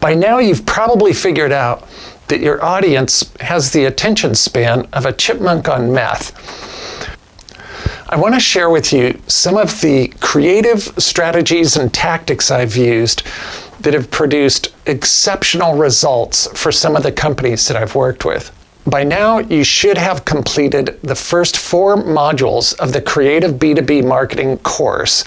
By now, you've probably figured out that your audience has the attention span of a chipmunk on meth. I want to share with you some of the creative strategies and tactics I've used that have produced exceptional results for some of the companies that I've worked with. By now, you should have completed the first 4 modules of the Creative B2B Marketing Course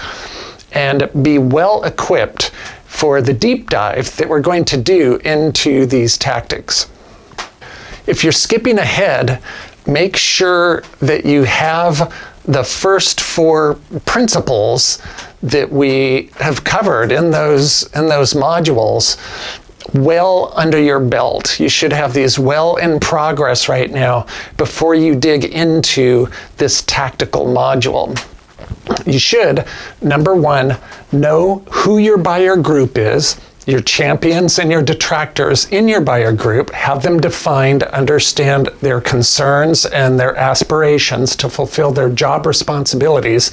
and be well equipped for the deep dive that we're going to do into these tactics. If you're skipping ahead, make sure that you have the first 4 principles that we have covered in those modules well under your belt. You should have these well in progress right now before you dig into this tactical module. You should, number 1, know who your buyer group is, your champions and your detractors in your buyer group, have them defined, understand their concerns and their aspirations to fulfill their job responsibilities,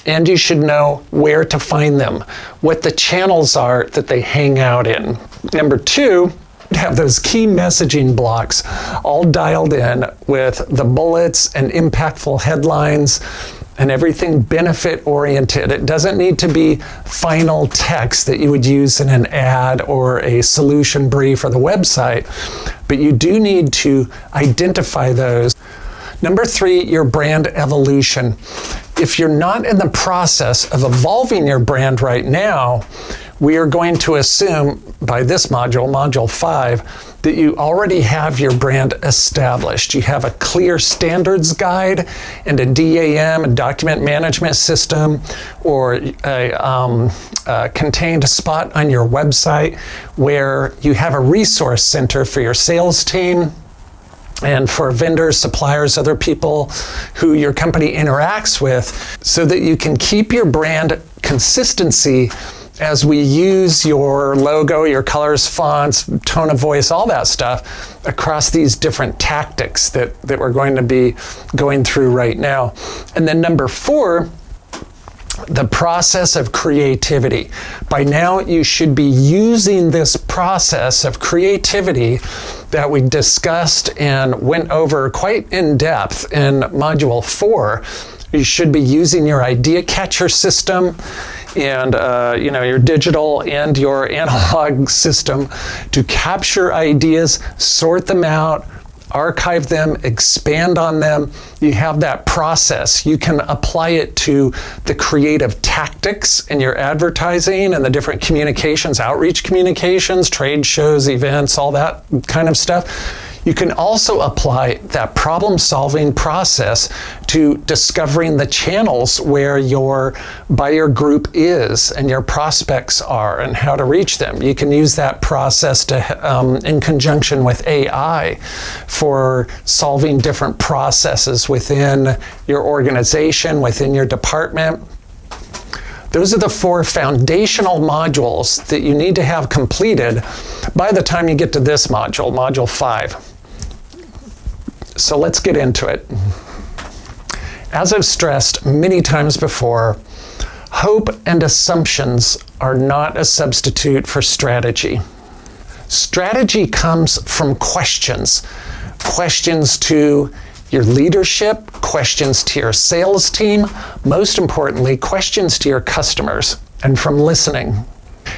and you should know where to find them, what the channels are that they hang out in. Number 2, have those key messaging blocks all dialed in with the bullets and impactful headlines and everything benefit-oriented. It doesn't need to be final text that you would use in an ad or a solution brief or the website, but you do need to identify those. Number 3, your brand evolution. If you're not in the process of evolving your brand right now, we are going to assume by this module, Module 5, that you already have your brand established. You have a clear standards guide and a DAM, a document management system, or a contained spot on your website where you have a resource center for your sales team and for vendors, suppliers, other people who your company interacts with, so that you can keep your brand consistency as we use your logo, your colors, fonts, tone of voice, all that stuff across these different tactics that we're going to be going through right now. And then number 4, the process of creativity. By now, you should be using this process of creativity that we discussed and went over quite in depth in Module 4. You should be using your idea catcher system and your digital and your analog system to capture ideas, sort them out, archive them, expand on them. You have that process. You can apply it to the creative tactics in your advertising and the different communications, outreach communications, trade shows, events, all that kind of stuff. You can also apply that problem-solving process to discovering the channels where your buyer group is and your prospects are and how to reach them. You can use that process to, in conjunction with AI for solving different processes within your organization, within your department. Those are the 4 foundational modules that you need to have completed by the time you get to this module, Module 5. So let's get into it. As I've stressed many times before, hope and assumptions are not a substitute for strategy. Strategy comes from questions. Questions to your leadership, questions to your sales team, most importantly, questions to your customers, and from listening.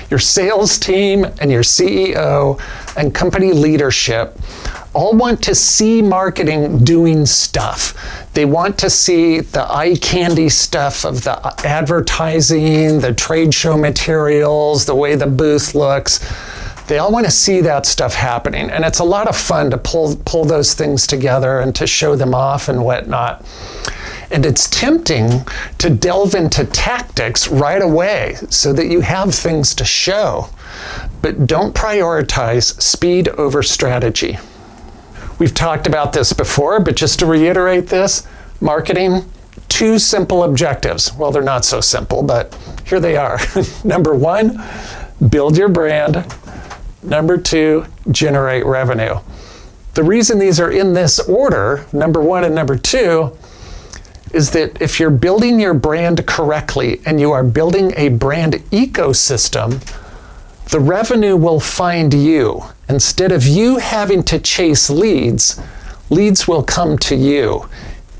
Your sales team and your CEO and company leadership all want to see marketing doing stuff. They want to see the eye candy stuff of the advertising, the trade show materials, the way the booth looks. They all want to see that stuff happening. And it's a lot of fun to pull those things together and to show them off and whatnot. And it's tempting to delve into tactics right away so that you have things to show. But don't prioritize speed over strategy. We've talked about this before, but just to reiterate this, marketing, 2 simple objectives. Well, they're not so simple, but here they are. Number 1, build your brand. Number 2, generate revenue. The reason these are in this order, number 1 and number 2, is that if you're building your brand correctly and you are building a brand ecosystem, The revenue will find you. Instead of you having to chase leads, leads will come to you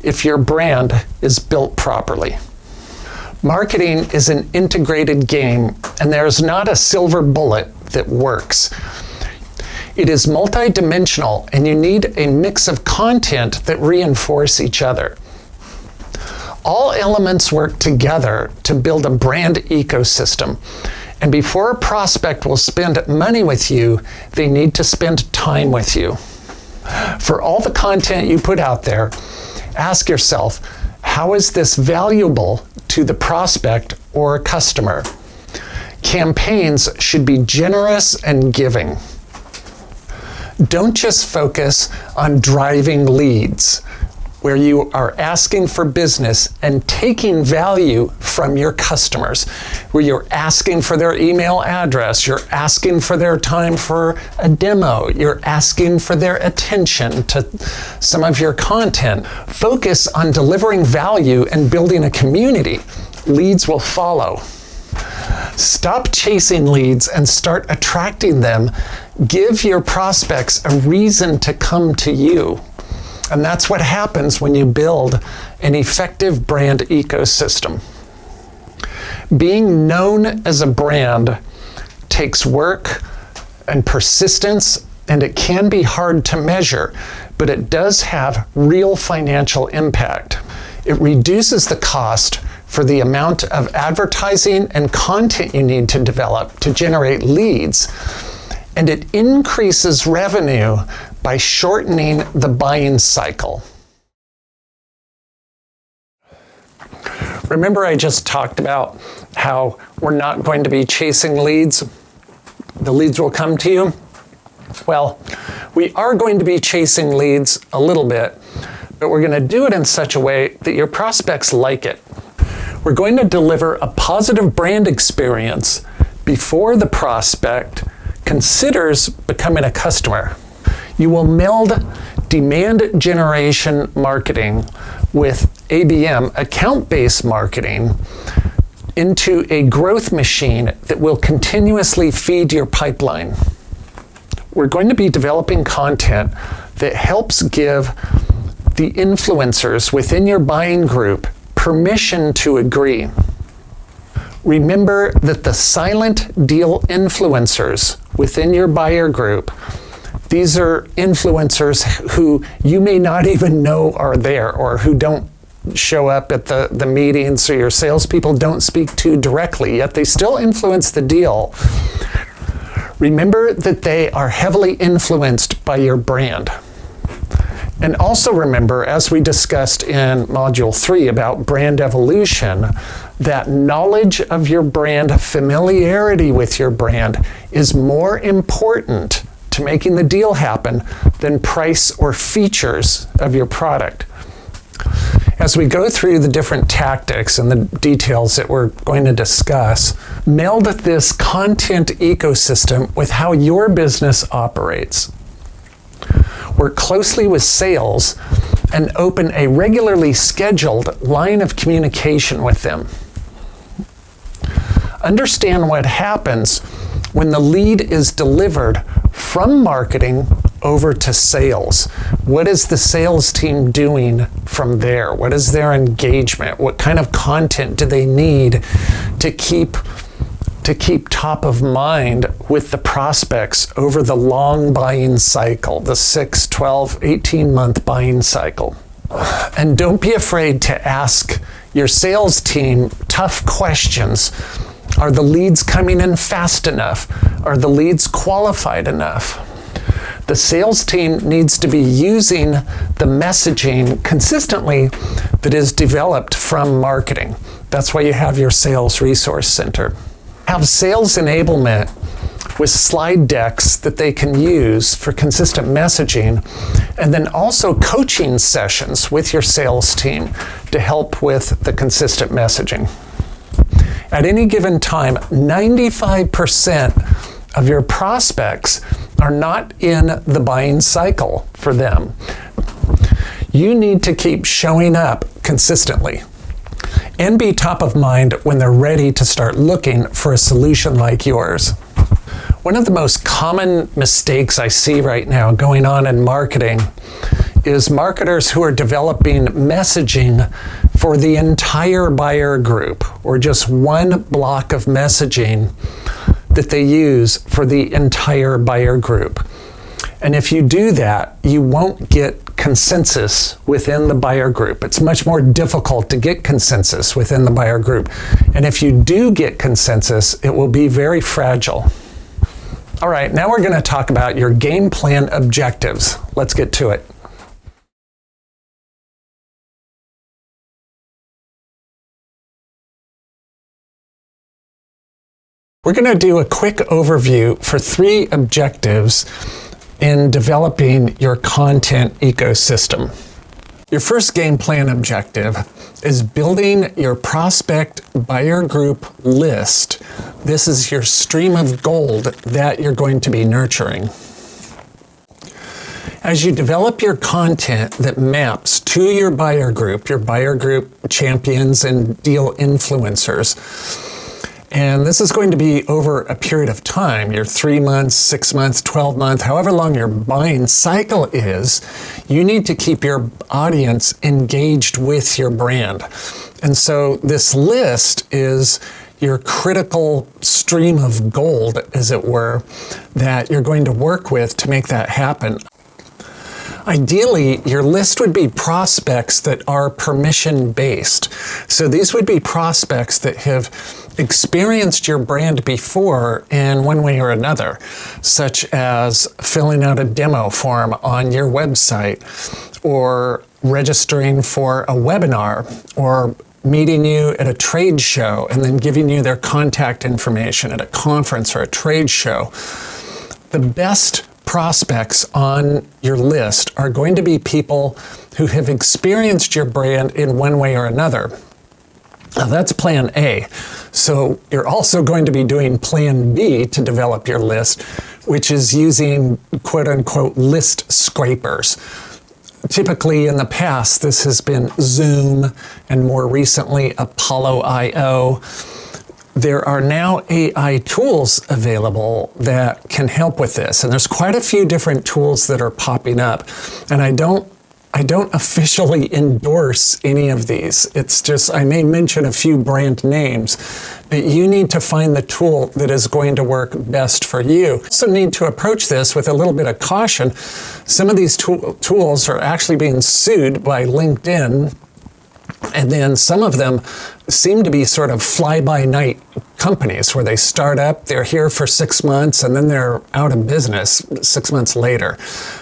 if your brand is built properly. Marketing is an integrated game, and there's not a silver bullet that works. It is multidimensional, and you need a mix of content that reinforce each other. All elements work together to build a brand ecosystem. And before a prospect will spend money with you, they need to spend time with you. For all the content you put out there, ask yourself, how is this valuable to the prospect or customer? Campaigns should be generous and giving. Don't just focus on driving leads, where you are asking for business and taking value from your customers, where you're asking for their email address, you're asking for their time for a demo, you're asking for their attention to some of your content. Focus on delivering value and building a community. Leads will follow. Stop chasing leads and start attracting them. Give your prospects a reason to come to you. And that's what happens when you build an effective brand ecosystem. Being known as a brand takes work and persistence, and it can be hard to measure, but it does have real financial impact. It reduces the cost for the amount of advertising and content you need to develop to generate leads, and it increases revenue by shortening the buying cycle. Remember I just talked about how we're not going to be chasing leads? The leads will come to you? Well, we are going to be chasing leads a little bit, but we're going to do it in such a way that your prospects like it. We're going to deliver a positive brand experience before the prospect considers becoming a customer. You will meld demand generation marketing with ABM, account-based marketing, into a growth machine that will continuously feed your pipeline. We're going to be developing content that helps give the influencers within your buying group permission to agree. Remember that the silent deal influencers within your buyer group, these are influencers who you may not even know are there, or who don't show up at the meetings, or your salespeople don't speak to directly, yet they still influence the deal. Remember that they are heavily influenced by your brand. And also remember, as we discussed in Module 3 about brand evolution, that knowledge of your brand, familiarity with your brand, is more important to making the deal happen than price or features of your product. As we go through the different tactics and the details that we're going to discuss, meld this content ecosystem with how your business operates. Work closely with sales and open a regularly scheduled line of communication with them. Understand what happens when the lead is delivered from marketing over to sales. What is the sales team doing from there? What is their engagement? What kind of content do they need to keep top of mind with the prospects over the long buying cycle, the 6, 12, 18-month buying cycle? And don't be afraid to ask your sales team tough questions. Are the leads coming in fast enough? Are the leads qualified enough? The sales team needs to be using the messaging consistently that is developed from marketing. That's why you have your sales resource center. Have sales enablement with slide decks that they can use for consistent messaging, and then also coaching sessions with your sales team to help with the consistent messaging. At any given time, 95% of your prospects are not in the buying cycle for them. You need to keep showing up consistently and be top of mind when they're ready to start looking for a solution like yours. One of the most common mistakes I see right now going on in marketing is marketers who are developing messaging for the entire buyer group, or just one block of messaging that they use for the entire buyer group. And if you do that, you won't get consensus within the buyer group. It's much more difficult to get consensus within the buyer group. And if you do get consensus, it will be very fragile. All right, now we're going to talk about your game plan objectives. Let's get to it. We're going to do a quick overview for 3 objectives in developing your content ecosystem. Your first game plan objective is building your prospect buyer group list. This is your stream of gold that you're going to be nurturing. As you develop your content that maps to your buyer group champions and deal influencers, and this is going to be over a period of time, your 3 months, 6 months, 12 months, however long your buying cycle is, you need to keep your audience engaged with your brand. And so this list is your critical stream of gold, as it were, that you're going to work with to make that happen. Ideally, your list would be prospects that are permission-based. So these would be prospects that have experienced your brand before in one way or another, such as filling out a demo form on your website, or registering for a webinar, or meeting you at a trade show and then giving you their contact information at a conference or a trade show. The best prospects on your list are going to be people who have experienced your brand in one way or another. Now that's plan A. So you're also going to be doing plan B to develop your list, which is using quote unquote list scrapers. Typically in the past, this has been Zoom and more recently Apollo.io. There are now AI tools available that can help with this. And there's quite a few different tools that are popping up. And I don't officially endorse any of these. It's just, I may mention a few brand names, but you need to find the tool that is going to work best for you. You also need to approach this with a little bit of caution. Some of these tools are actually being sued by LinkedIn, and then some of them seem to be sort of fly-by-night companies where they start up, they're here for 6 months, and then they're out of business 6 months later.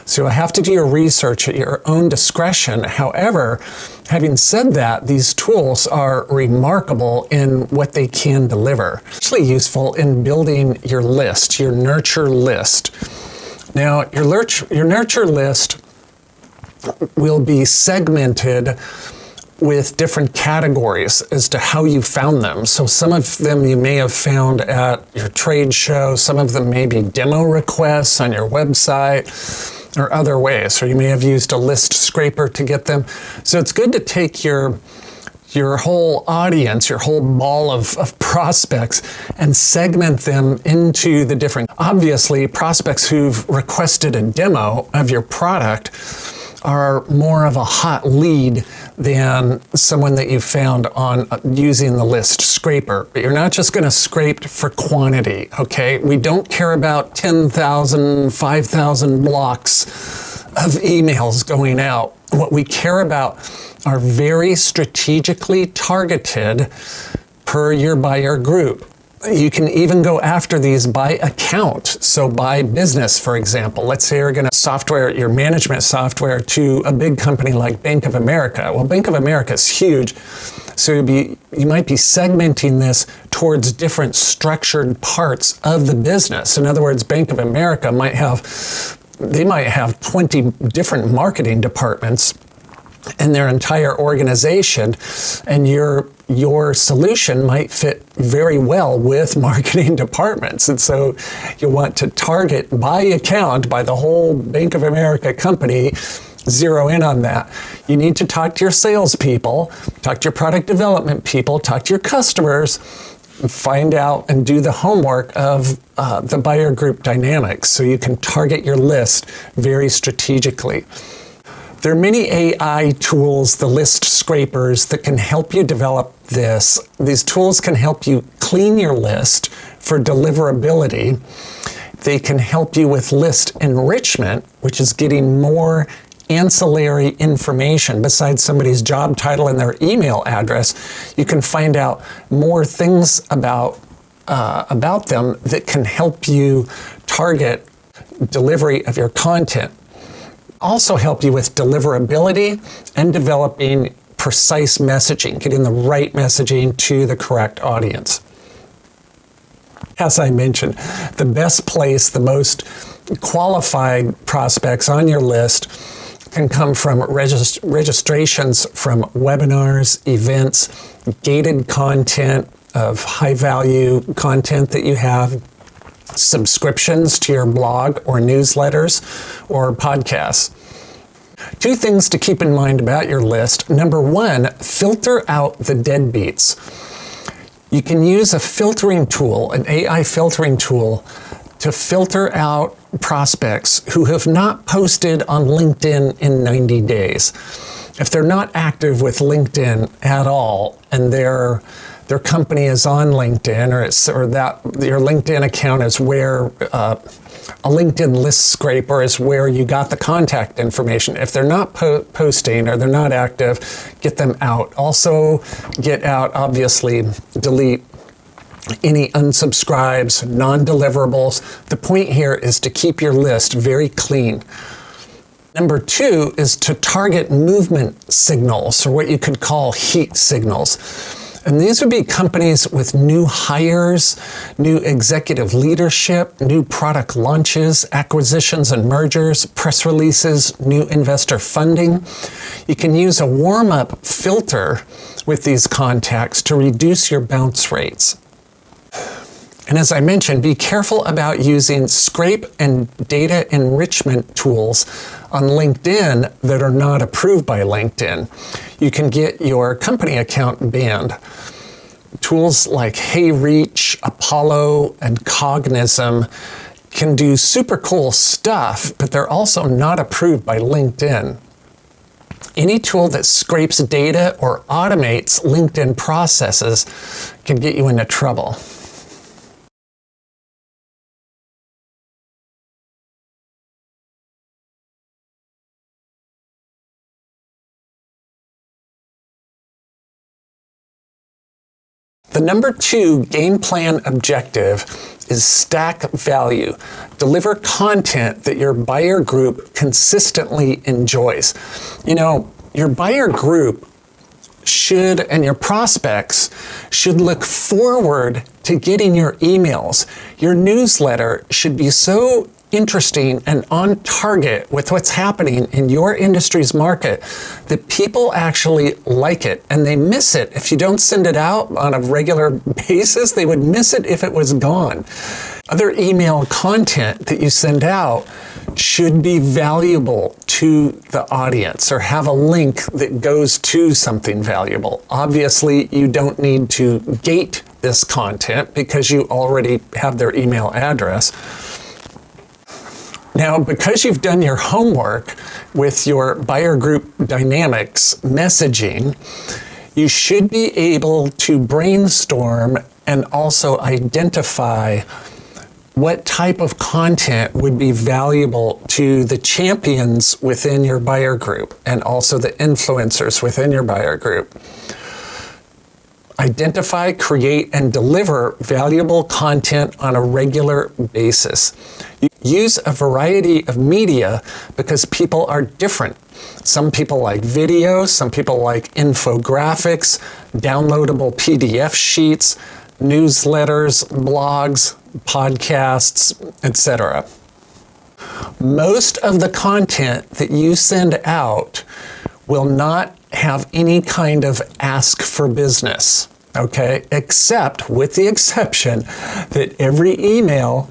So you have to do your research at your own discretion. However, having said that, these tools are remarkable in what they can deliver. Actually useful in building your list, your nurture list. Now, your nurture list will be segmented with different categories as to how you found them. So some of them you may have found at your trade show, some of them may be demo requests on your website or other ways, or you may have used a list scraper to get them. So it's good to take your whole audience, your whole ball of prospects, and segment them into the different. Obviously, prospects who've requested a demo of your product are more of a hot lead than someone that you found on using the list scraper. But you're not just going to scrape for quantity, okay? We don't care about 10,000, 5,000 blocks of emails going out. What we care about are very strategically targeted per your buyer group. You can even go after these by account. So by business, for example. Let's say you're going to software your management software to a big company like Bank of America. Well, Bank of America is huge. So you might be segmenting this towards different structured parts of the business. In other words, Bank of America might have 20 different marketing departments in their entire organization, and your solution might fit very well with marketing departments. And so you want to target by account, by the whole Bank of America company, zero in on that. You need to talk to your salespeople, talk to your product development people, talk to your customers, find out and do the homework of the buyer group dynamics so you can target your list very strategically. There are many AI tools, the list scrapers, that can help you develop this. These tools can help you clean your list for deliverability. They can help you with list enrichment, which is getting more ancillary information besides somebody's job title and their email address. You can find out more things about them that can help you target delivery of your content. Also help you with deliverability and developing precise messaging, getting the right messaging to the correct audience. As I mentioned, the best place, the most qualified prospects on your list can come from registrations from webinars, events, gated content of high-value content that you have, subscriptions to your blog or newsletters or podcasts. Two things to keep in mind about your list. Number one, filter out the deadbeats. You can use a filtering tool, an AI filtering tool, to filter out prospects who have not posted on LinkedIn in 90 days. If they're not active with LinkedIn at all and their company is on LinkedIn or that your LinkedIn account is where a LinkedIn list scraper is where you got the contact information. If they're not posting or they're not active, get them out. Also get out, obviously, delete any unsubscribes, non-deliverables. The point here is to keep your list very clean. Number two is to target movement signals, or what you could call heat signals. And these would be companies with new hires, new executive leadership, new product launches, acquisitions and mergers, press releases, new investor funding. You can use a warm-up filter with these contacts to reduce your bounce rates. And as I mentioned, be careful about using scrape and data enrichment tools on LinkedIn that are not approved by LinkedIn. You can get your company account banned. Tools like HeyReach, Apollo, and Cognism can do super cool stuff, but they're also not approved by LinkedIn. Any tool that scrapes data or automates LinkedIn processes can get you into trouble. The number two game plan objective is stack value. Deliver content that your buyer group consistently enjoys. You know, your buyer group should, and your prospects should look forward to getting your emails. Your newsletter should be so interesting and on target with what's happening in your industry's market that people actually like it, and they miss it. If you don't send it out on a regular basis, they would miss it if it was gone. Other email content that you send out should be valuable to the audience or have a link that goes to something valuable. Obviously, you don't need to gate this content because you already have their email address. Now, because you've done your homework with your buyer group dynamics messaging, you should be able to brainstorm and also identify what type of content would be valuable to the champions within your buyer group and also the influencers within your buyer group. Identify, create, and deliver valuable content on a regular basis. Use a variety of media because people are different. Some people like video, some people like infographics, downloadable PDF sheets, newsletters, blogs, podcasts, etc. Most of the content that you send out will not have any kind of ask for business, okay? Except, with the exception, that every email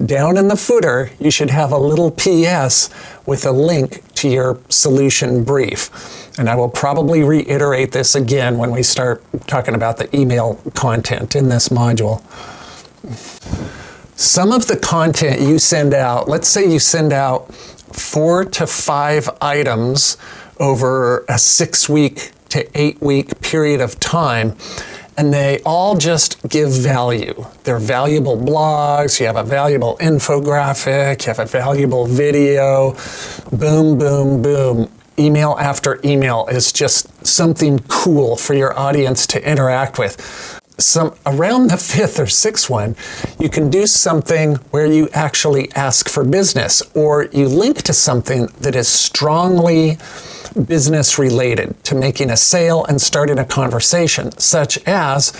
down in the footer, you should have a little PS with a link to your solution brief. And I will probably reiterate this again when we start talking about the email content in this module. Some of the content you send out, let's say you send out 4 to 5 items over a 6-week to 8-week period of time, and they all just give value. They're valuable blogs, you have a valuable infographic, you have a valuable video, boom, boom, boom. Email after email is just something cool for your audience to interact with. Around the 5th or 6th one, you can do something where you actually ask for business, or you link to something that is strongly business related to making a sale and starting a conversation, such as,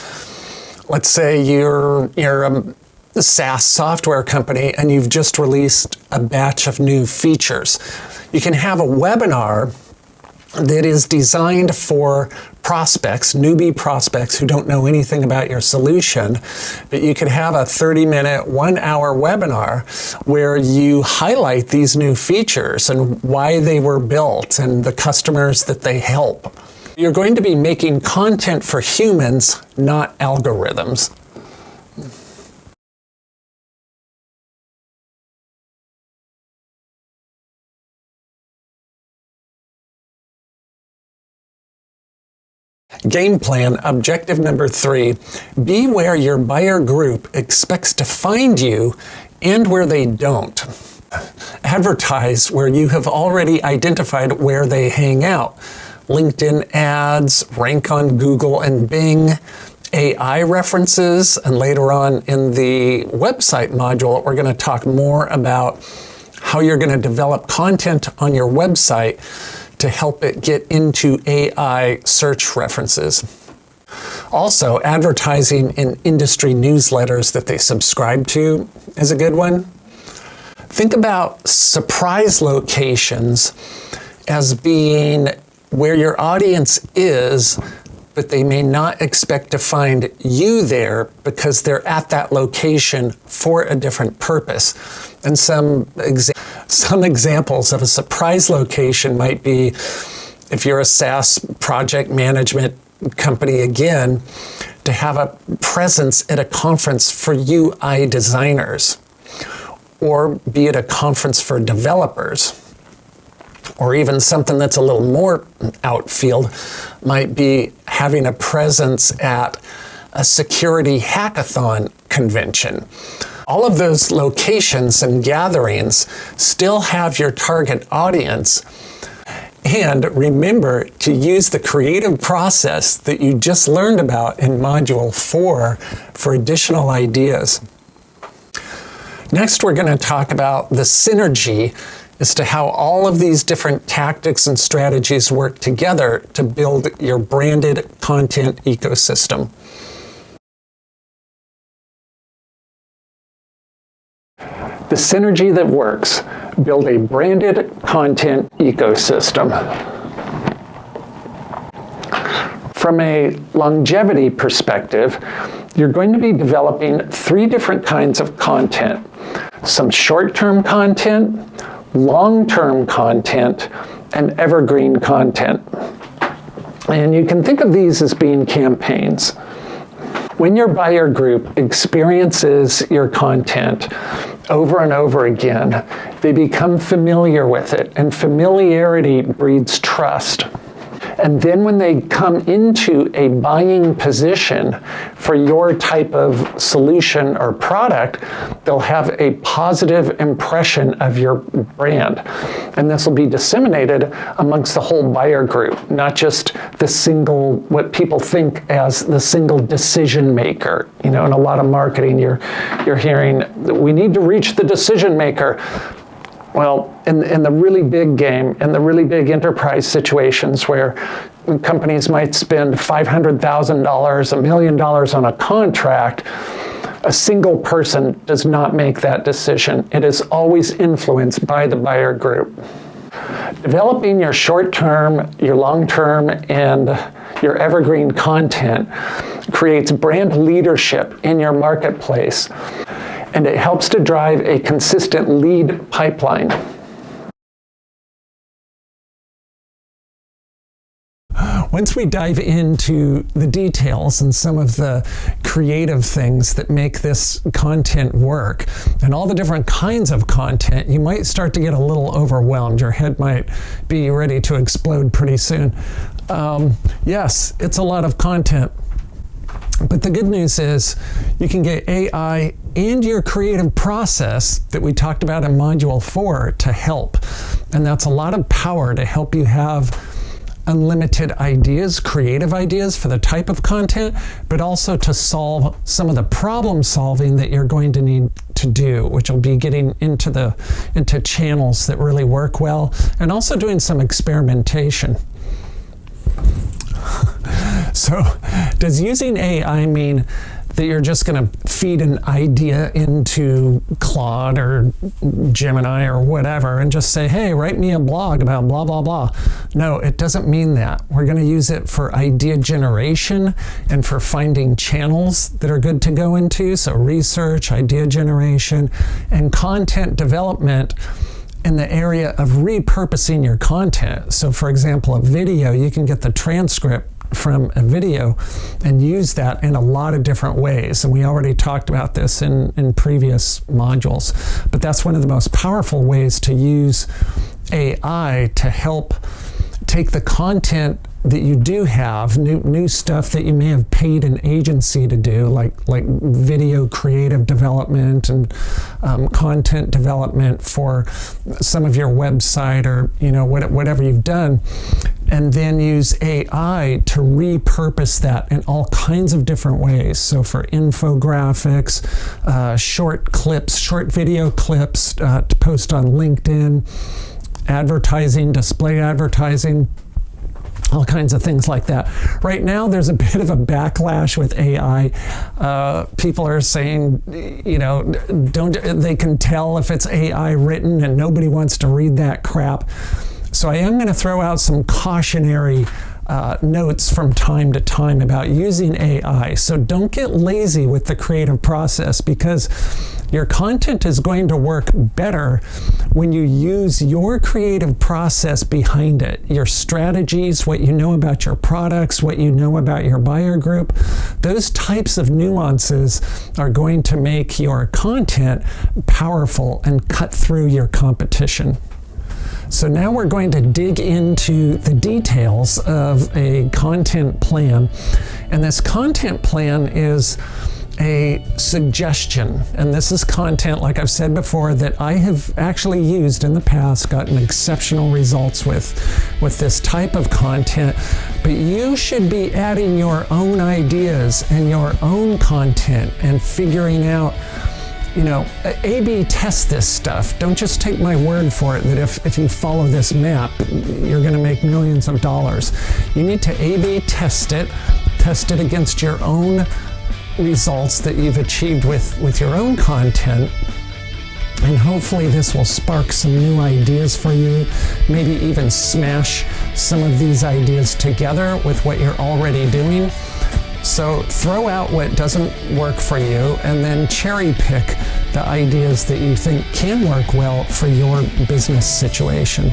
let's say you're a SaaS software company and you've just released a batch of new features. You can have a webinar that is designed for prospects, newbie prospects who don't know anything about your solution, but you could have a 30-minute, 1-hour webinar where you highlight these new features and why they were built and the customers that they help. You're going to be making content for humans, not algorithms. Game plan, objective number 3, be where your buyer group expects to find you and where they don't. Advertise where you have already identified where they hang out. LinkedIn ads, rank on Google and Bing, AI references, and later on in the website module, we're going to talk more about how you're going to develop content on your website to help it get into AI search references. Also, advertising in industry newsletters that they subscribe to is a good one. Think about surprise locations as being where your audience is, but they may not expect to find you there because they're at that location for a different purpose. And some examples of a surprise location might be, if you're a SaaS project management company, again, to have a presence at a conference for UI designers, or be at a conference for developers. Or even something that's a little more outfield might be having a presence at a security hackathon convention. All of those locations and gatherings still have your target audience. And remember to use the creative process that you just learned about in Module 4 for additional ideas. Next, we're going to talk about the synergy as to how all of these different tactics and strategies work together to build your branded content ecosystem. The synergy that works. Build a branded content ecosystem. From a longevity perspective, you're going to be developing 3 different kinds of content. Some short-term content, long-term content, and evergreen content. And you can think of these as being campaigns. When your buyer group experiences your content over and over again, they become familiar with it, and familiarity breeds trust. And then when they come into a buying position for your type of solution or product, they'll have a positive impression of your brand. And this will be disseminated amongst the whole buyer group, not just the single, what people think as the single decision maker. You know, in a lot of marketing, you're hearing, we need to reach the decision maker. Well, in the really big game, in the really big enterprise situations where companies might spend $500,000, $1 million on a contract, a single person does not make that decision. It is always influenced by the buyer group. Developing your short-term, your long-term, and your evergreen content creates brand leadership in your marketplace, and it helps to drive a consistent lead pipeline. once we dive into the details and some of the creative things that make this content work and all the different kinds of content, you might start to get a little overwhelmed. Your head might be ready to explode pretty soon. Yes, it's a lot of content. But the good news is you can get AI and your creative process that we talked about in Module 4 to help. And that's a lot of power to help you have unlimited ideas, creative ideas for the type of content, but also to solve some of the problem solving that you're going to need to do, which will be getting into channels that really work well, and also doing some experimentation. So does using AI mean that you're just going to feed an idea into Claude or Gemini or whatever and just say, hey, write me a blog about blah, blah, blah? No, it doesn't mean that. We're going to use it for idea generation and for finding channels that are good to go into. So research, idea generation, and content development in the area of repurposing your content. So for example, a video, you can get the transcript from a video and use that in a lot of different ways. And we already talked about this in previous modules. But that's one of the most powerful ways to use AI to help take the content that you do have, new stuff that you may have paid an agency to do, like video creative development and content development for some of your website or whatever you've done, and then use AI to repurpose that in all kinds of different ways. So for infographics, short clips, short video clips to post on LinkedIn, advertising, display advertising, all kinds of things like that. Right now, there's a bit of a backlash with AI. People are saying, they can tell if it's AI written and nobody wants to read that crap. So I am going to throw out some cautionary notes from time to time about using AI. So don't get lazy with the creative process, because your content is going to work better when you use your creative process behind it. Your strategies, what you know about your products, what you know about your buyer group, those types of nuances are going to make your content powerful and cut through your competition. So now we're going to dig into the details of a content plan. And this content plan is a suggestion. And this is content, like I've said before, that I have actually used in the past, gotten exceptional results with this type of content. But you should be adding your own ideas and your own content and figuring out, A/B test this stuff. Don't just take my word for it that if you follow this map, you're going to make millions of dollars. You need to A/B test it against your own results that you've achieved with your own content. And hopefully this will spark some new ideas for you, maybe even smash some of these ideas together with what you're already doing. So throw out what doesn't work for you and then cherry pick the ideas that you think can work well for your business situation.